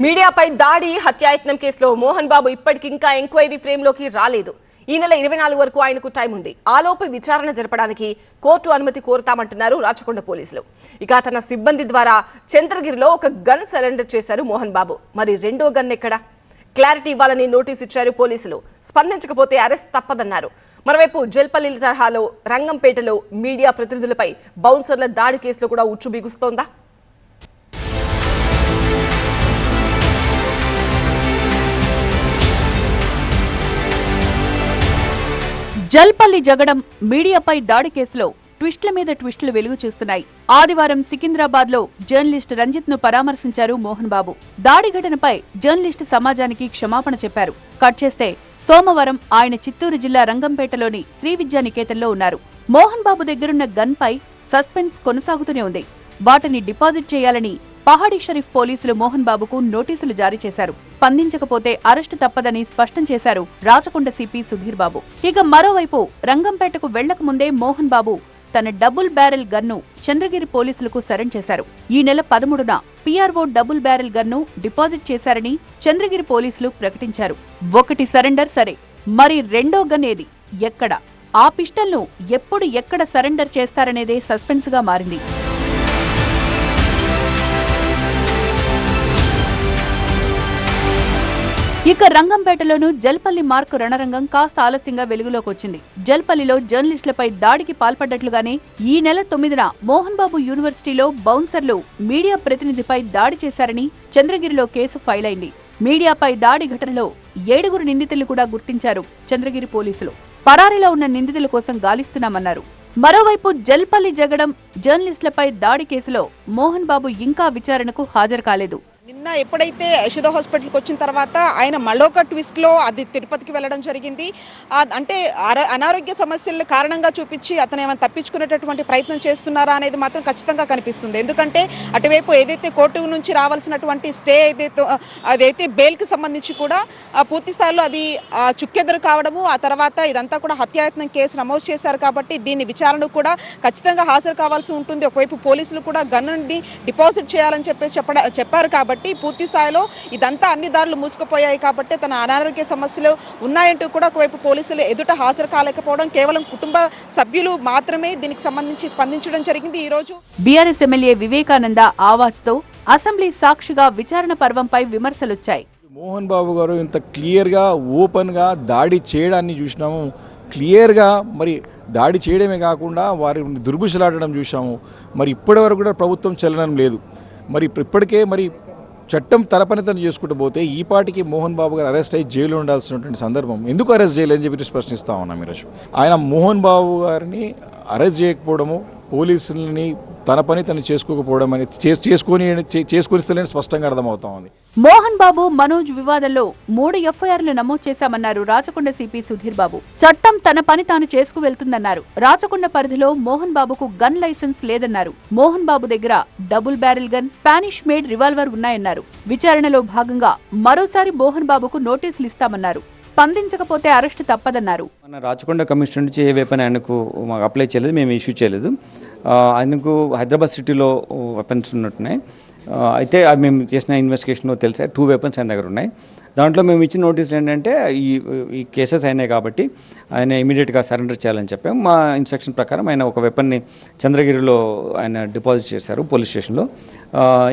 మీడియాపై దాడి హత్యాయత్నం కేసులో మోహన్ బాబు ఇప్పటికింకా ఎంక్వైరీ ఫ్రేమ్లోకి రాలేదు. ఈ నెల 24 వరకు ఆయనకు టైం ఉంది. ఆలోపు విచారణ జరపడానికి కోర్టు అనుమతి కోరుతామంటున్నారు రాచకొండ పోలీసులు. ఇక తన సిబ్బంది ద్వారా చంద్రగిరిలో ఒక గన్ సరెండర్ చేశారు మోహన్ బాబు. మరి రెండో గన్ ఎక్కడ? క్లారిటీ ఇవ్వాలని నోటీస్ ఇచ్చారు పోలీసులు. స్పందించకపోతే అరెస్ట్ తప్పదన్నారు. మరోవైపు జల్పల్లి తరహాలో రంగంపేటలో మీడియా ప్రతినిధులపై బౌన్సర్ల దాడి కేసులో కూడా ఉచ్చు బిగుస్తోందా? జల్పల్లి జగడం మీడియాపై దాడి కేసులో ట్విస్టుల మీద ట్విస్టులు వెలుగు చూస్తున్నాయి. ఆదివారం సికింద్రాబాద్ లో జర్నలిస్ట్ రంజిత్ ను పరామర్శించారు మోహన్ బాబు. దాడి ఘటనపై జర్నలిస్ట్ సమాజానికి క్షమాపణ చెప్పారు. కట్ చేస్తే సోమవారం ఆయన చిత్తూరు జిల్లా రంగంపేటలోని శ్రీ విద్యానికేతన్లో ఉన్నారు. మోహన్ బాబు దగ్గరున్న గన్ పై సస్పెన్స్ కొనసాగుతూనే ఉంది. వాటిని డిపాజిట్ చేయాలని పహాడీ షరీఫ్ పోలీసులు మోహన్ బాబుకు నోటీసులు జారీ చేశారు. స్పందించకపోతే అరెస్టు తప్పదని స్పష్టం చేశారు రాచకొండ సిపి సుధీర్ బాబు. ఇక మరోవైపు రంగంపేటకు వెళ్లక ముందే మోహన్ బాబు తన డబుల్ బ్యారెల్ గన్ను చంద్రగిరి పోలీసులకు సరెండర్ చేశారు. ఈ నెల 13న PRO double barrel gun deposit చేశారని చంద్రగిరి పోలీసులు ప్రకటించారు. ఒకటి సరెండర్ సరే, మరి రెండో గన్ ఏది, ఎక్కడ? ఆ పిస్టల్ను ఎప్పుడు ఎక్కడ సరెండర్ చేస్తారనేదే సస్పెన్స్ గా మారింది. ఇక రంగంపేటలోనూ జల్పల్లి మార్కు రణరంగం కాస్త ఆలస్యంగా వెలుగులోకి వచ్చింది. జల్పల్లిలో జర్నలిస్టులపై దాడికి పాల్పడ్డట్లుగానే ఈ నెల 9న మోహన్ బాబు యూనివర్సిటీలో బౌన్సర్లు మీడియా ప్రతినిధిపై దాడి చేశారని చంద్రగిరిలో కేసు ఫైల్ అయింది. మీడియాపై దాడి ఘటనలో 7 నిందితులు కూడా గుర్తించారు చంద్రగిరి పోలీసులు. పరారీలో ఉన్న నిందితుల కోసం గాలిస్తున్నామన్నారు. మరోవైపు జల్పల్లి జగడం జర్నలిస్టులపై దాడి కేసులో మోహన్ బాబు ఇంకా విచారణకు హాజరు కాలేదు. నిన్న ఎప్పుడైతే యశోద హాస్పిటల్కి వచ్చిన తర్వాత ఆయన మళ్ళొక ట్విస్ట్లో అది తిరుపతికి వెళ్ళడం జరిగింది. అంటే అనారోగ్య సమస్యలను కారణంగా చూపించి అతను ఏమైనా తప్పించుకునేటటువంటి ప్రయత్నం చేస్తున్నారా అనేది మాత్రం ఖచ్చితంగా కనిపిస్తుంది. ఎందుకంటే అటువైపు ఏదైతే కోర్టు నుంచి రావాల్సినటువంటి స్టే అదైతే బెయిల్కి సంబంధించి కూడా పూర్తి స్థాయిలో అది చుక్కెదురు కావడము, ఆ తర్వాత ఇదంతా కూడా హత్యాయత్నం కేసు నమోదు చేశారు. కాబట్టి దీన్ని విచారణకు కూడా ఖచ్చితంగా హాజరు కావాల్సి ఉంటుంది. ఒకవైపు పోలీసులు కూడా గన్నుని డిపాజిట్ చేయాలని చెప్పారు. కాబట్టి పూర్తి స్థాయిలో ఇదంతా అన్ని దారులు మూసుకుపోయాయి. కాబట్టి తన అనారోగ్య సమస్యలు ఉన్నాయంటూ కూడా ఒకవైపు పోలీసులు ఎదుట హాజరు కాలేకపోవడం, కేవలం కుటుంబ సభ్యులు మాత్రమే దీనికి సంబంధించి స్పందించడం జరిగింది. ఈ రోజు బీఆర్ఎస్ ఎమ్మెల్యే వివేకానంద ఆవాజ్తో అసెంబ్లీ సాక్షిగా విచారణ పర్వంపై విమర్శలొచ్చాయి. మోహన్ బాబు గారు ఇంత క్లియర్గా ఓపెన్గా దాడి చేయడాన్ని చూసినాము. క్లియర్గా మరి దాడి చేయడమే కాకుండా వారి దుర్భుషలాడడం చూసాము. మరి ఇప్పటి వరకు కూడా ప్రభుత్వం చెల్లడం లేదు. మరి ఇప్పటికే మరి చట్టం తన పని తను చేసుకుంటూ పోతే ఈ పాటికి మోహన్ బాబు గారు అరెస్ట్ అయ్యి జైలు ఉండాల్సినటువంటి సందర్భం. ఎందుకు అరెస్ట్ చేయలేదని చెప్పి ప్రశ్నిస్తా ఉన్నాం ఈరోజు. ఆయన మోహన్ బాబు గారిని అరెస్ట్ చేయకపోవడము, పోలీసులని తన పని తను చేసుకోకపోవడం అని చేసుకొని స్పష్టంగా అర్థమవుతా ఉంది. మోహన్ బాబు మనోజ్ వివాదంలో 3 ఎఫ్ఐఆర్లు నమోదు చేశామన్నారు రాచకొండ సిపి సుధీర్ బాబు. చట్టం తన పని తాను చేసుకువెళ్తుందన్నారు. రాచకొండ పరిధిలో మోహన్ బాబుకు గన్ లైసెన్స్ లేదన్నారు. మోహన్ బాబు దగ్గర double barrel gun, Spanish made revolver ఉన్నాయన్నారు. విచారణలో భాగంగా మరోసారి మోహన్ బాబుకు నోటీసులు ఇస్తామన్నారు. స్పందించకపోతే అరెస్టు తప్పదన్నారు. మన రాచకొండ కమిషన్ నుంచి ఏ వెపన్ ఆయనకు మాకు అప్లై చేయలేదు, మేము ఇష్యూ చేయలేదు. ఆయనకు హైదరాబాద్ సిటీలో వెపన్స్ ఉన్నట్టున్నాయి. అయితే అవి మేము చేసిన ఇన్వెస్టిగేషన్లో తెలిసా 2 వెపన్స్ ఆయన దగ్గర ఉన్నాయి. దాంట్లో మేము ఇచ్చిన నోటీసులు ఏంటంటే ఈ కేసెస్ అయినాయి కాబట్టి ఆయన ఇమీడియట్గా సరెండర్ చేయాలని చెప్పాము. మా ఇన్స్ట్రక్షన్ ప్రకారం ఆయన ఒక వెపన్ని చంద్రగిరిలో ఆయన డిపాజిట్ చేశారు పోలీస్ స్టేషన్లో.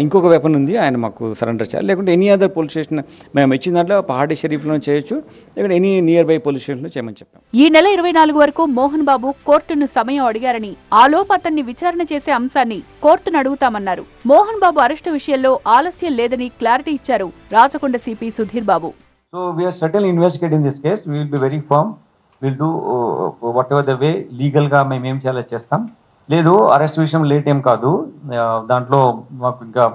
ఇంకొక వెపన్ ఉంది, ఆయన మాకు సరెండర్ చేయాలి. లేకుంటే ఎనీ అదర్ పోలీస్ స్టేషన్ మేము ఇచ్చిన దాంట్లో పహాడీ షరీఫ్లో చేయొచ్చు, లేకుంటే ఎనీ నియర్ బై పోలీస్ స్టేషన్లో చేయమని చెప్పాం. ఈ నెల 24 వరకు మోహన్ బాబు కోర్టును సమయం అడిగారని, ఆలోపు అతన్ని విచారణ చేసే అంశాన్ని కోర్టును అడుగుతామన్నారు. మోహన్ బాబు అరెస్టు విషయంలో ఆలస్యం లేదని క్లారిటీ ఇచ్చారు Rachakonda CP Sudheer Babu. So we are certainly investigating this case. We will be very firm. We'll do whatever the way legal గా మేము ఏం చేయాలో చేస్తాం. లేదు అరెస్ట్ విషయం లేట్ ఏం కాదు, దాంట్లో మాకు ఇంకా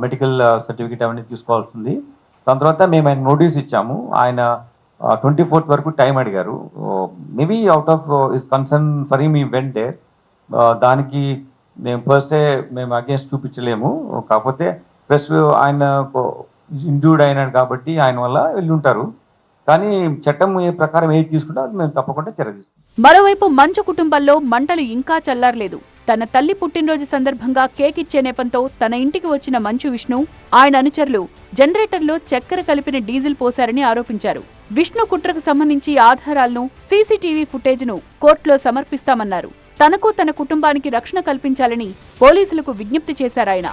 మెడికల్ సర్టిఫికేట్ అవన్నీ తీసుకోవాల్సింది. దాని తర్వాత మేము ఆయన నోటీస్ ఇచ్చాము. ఆయన 24th వరకు టైం అడిగారు. Maybe out of his concern for him he went there. దానికి మేము పర్సే మేము అగేన్స్ట్ చూపించలేము. కాకపోతే ప్లస్ ఆయన ఇంజూర్డ్ అయినాడు కాబట్టి ఆయన వల్ల వెళ్ళి ఉంటారు. కానీ చట్టం ఏ ప్రకారం ఏది తీసుకుంటే అది మేము తప్పకుండా చర్య తీసుకుంటాం. మరోవైపు మంచు కుటుంబంలో మంటలు ఇంకా చల్లారలేదు. తన తల్లి పుట్టినరోజు సందర్భంగా కేక్ ఇచ్చే నెపంతో తన ఇంటికి వచ్చిన మంచు విష్ణు, ఆయన అనుచరులు జనరేటర్లో చక్కెర కలిపిన డీజిల్ పోశారని ఆరోపించారు. విష్ణు కుట్రకు సంబంధించి ఆధారాలను, సీసీటీవీ ఫుటేజ్ను కోర్టులో సమర్పిస్తామన్నారు. తనకు తన కుటుంబానికి రక్షణ కల్పించాలని పోలీసులకు విజ్ఞప్తి చేశారాయన.